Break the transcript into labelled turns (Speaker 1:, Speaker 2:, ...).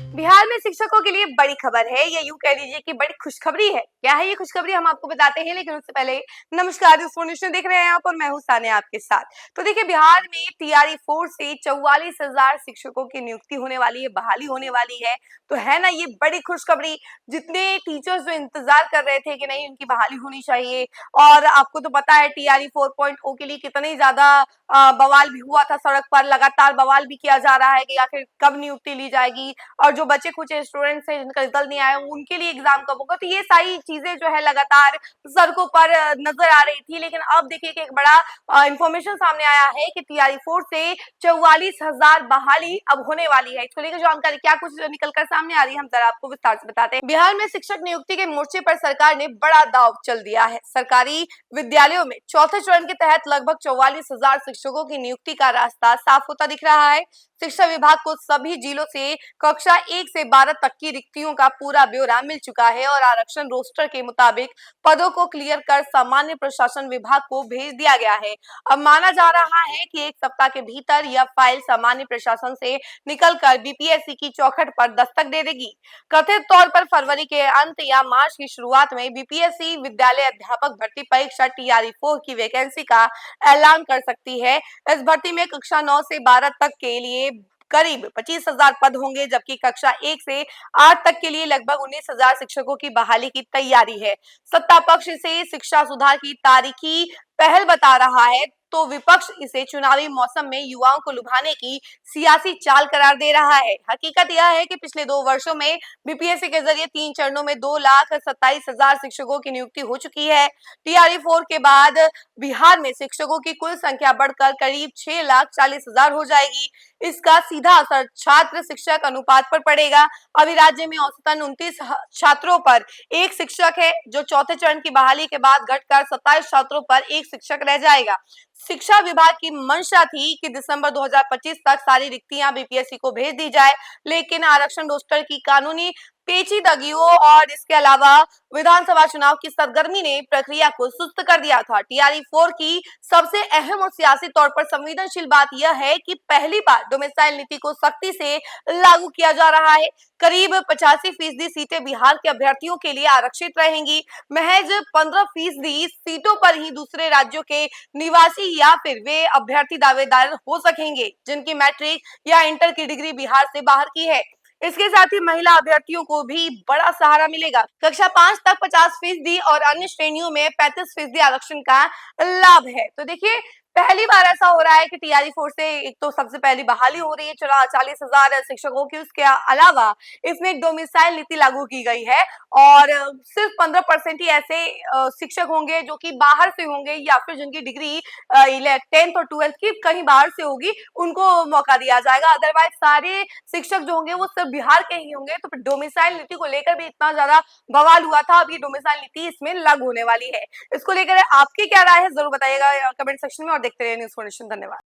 Speaker 1: बिहार में शिक्षकों के लिए बड़ी खबर है, या यूं कह लीजिए कि बड़ी खुशखबरी है। क्या है ये खुशखबरी, हम आपको बताते हैं, लेकिन उससे पहले नमस्कार, इन्फॉर्मेशन देख रहे हैं आप और मैं हूं सानिया आपके साथ। तो देखिए, बिहार में टीआरई 4 से 44,000 शिक्षकों की नियुक्ति होने वाली है, बहाली होने वाली है। तो है ना ये बड़ी खुशखबरी। जितने टीचर्स जो इंतजार कर रहे थे कि नहीं उनकी बहाली होनी चाहिए, और आपको तो पता है टीआरई 4.0 के लिए कितनी ज्यादा बवाल भी हुआ था, सड़क पर लगातार बवाल भी किया जा रहा है कि आखिर कब नियुक्ति ली जाएगी, और जो बचे कुछ स्टूडेंट्स हैं जिनका रिजल्ट नहीं आया उनके लिए एग्जाम कब होगा। तो ये सारी चीजें जो है लगातार सड़कों पर नजर आ रही थी। लेकिन अब देखिए कि एक बड़ा इंफॉर्मेशन सामने आया है कि टीआरई 4 से 44,000 बहाली अब होने वाली है। इसको लेकर जानकारी क्या कुछ निकलकर सामने आ रही है, हम जरा आपको विस्तार से बताते हैं। बिहार में शिक्षक नियुक्ति के मोर्चे पर सरकार ने बड़ा दांव चल दिया है। सरकारी विद्यालयों में चौथे चरण के तहत लगभग 44,000 शिक्षकों की नियुक्ति का रास्ता साफ होता दिख रहा है। शिक्षा विभाग को सभी जिलों से कक्षा 1 से 12 तक की रिक्तियों का पूरा ब्यौरा मिल चुका है, और आरक्षण रोस्टर के मुताबिक पदों को क्लियर कर सामान्य प्रशासन विभाग को भेज दिया गया है। अब माना जा रहा है कि एक सप्ताह के भीतर यह फाइल सामान्य प्रशासन से निकलकर बीपीएससी की चौखट पर दस्तक दे देगी। कथित तौर पर फरवरी के अंत या मार्च की शुरुआत में बीपीएससी विद्यालय अध्यापक भर्ती परीक्षा टीआरई 4 की वैकेंसी का ऐलान कर सकती है। इस भर्ती में कक्षा 9 से 12 तक के लिए करीब 25,000 पद होंगे, जबकि कक्षा 1 से 8 तक के लिए लगभग 19,000 शिक्षकों की बहाली की तैयारी है। सत्ता पक्ष इसे शिक्षा सुधार की तारीखी पहल बता रहा है, तो विपक्ष इसे चुनावी मौसम में युवाओं को लुभाने की सियासी चाल करार दे रहा है। हकीकत यह है कि पिछले 2 वर्षों में बीपीएससी के जरिए 3 चरणों में 2,27,000 शिक्षकों की नियुक्ति हो चुकी है। टीआरई 4 के बाद बिहार में शिक्षकों की कुल संख्या बढ़कर करीब 6,40,000 हो जाएगी। इसका सीधा असर छात्र शिक्षक अनुपात पर पड़ेगा। अभी राज्य में औसतन 29 छात्रों पर एक शिक्षक है, जो चौथे चरण की बहाली के बाद घटकर 27 छात्रों पर एक शिक्षक रह जाएगा। शिक्षा विभाग की मंशा थी कि दिसंबर 2025 तक सारी रिक्तियां बीपीएससी को भेज दी जाए, लेकिन आरक्षण रोस्टर की कानूनी पेचीदगियों और इसके अलावा विधानसभा चुनाव की सरगर्मी ने प्रक्रिया को सुस्त कर दिया था। टीआरई 4 की सबसे अहम और सियासी तौर पर संवेदनशील बात यह है कि पहली बार डोमिसाइल नीति को सख्ती से लागू किया जा रहा है। करीब 85% सीटें बिहार के अभ्यर्थियों के लिए आरक्षित रहेंगी। महज 15% सीटों पर ही दूसरे राज्यों के निवासी या फिर वे अभ्यर्थी दावेदार हो सकेंगे जिनकी मैट्रिक या इंटर की डिग्री बिहार से बाहर की है। इसके साथ ही महिला अभ्यर्थियों को भी बड़ा सहारा मिलेगा। कक्षा 5 तक 50% और अन्य श्रेणियों में 35% आरक्षण का लाभ है। तो देखिए, पहली बार ऐसा हो रहा है कि टीआरई 4 से एक तो सबसे पहली बहाली हो रही है 40,000 शिक्षकों की, उसके अलावा इसमें एक डोमिसाइल नीति लागू की गई है, और सिर्फ 15% ही ऐसे शिक्षक होंगे जो कि बाहर से होंगे, या फिर जिनकी डिग्री 10th और 12th की कहीं बाहर से होगी, उनको मौका दिया जाएगा। अदरवाइज सारे शिक्षक जो होंगे वो सिर्फ बिहार के ही होंगे। तो डोमिसाइल नीति को लेकर भी इतना ज्यादा बवाल हुआ था, अब ये डोमिसाइल नीति इसमें लागू होने वाली है। इसको लेकर आपकी क्या राय है, जरूर बताइएगा कमेंट सेक्शन में, और देखते रहिए न्यूज़ नेशन। धन्यवाद।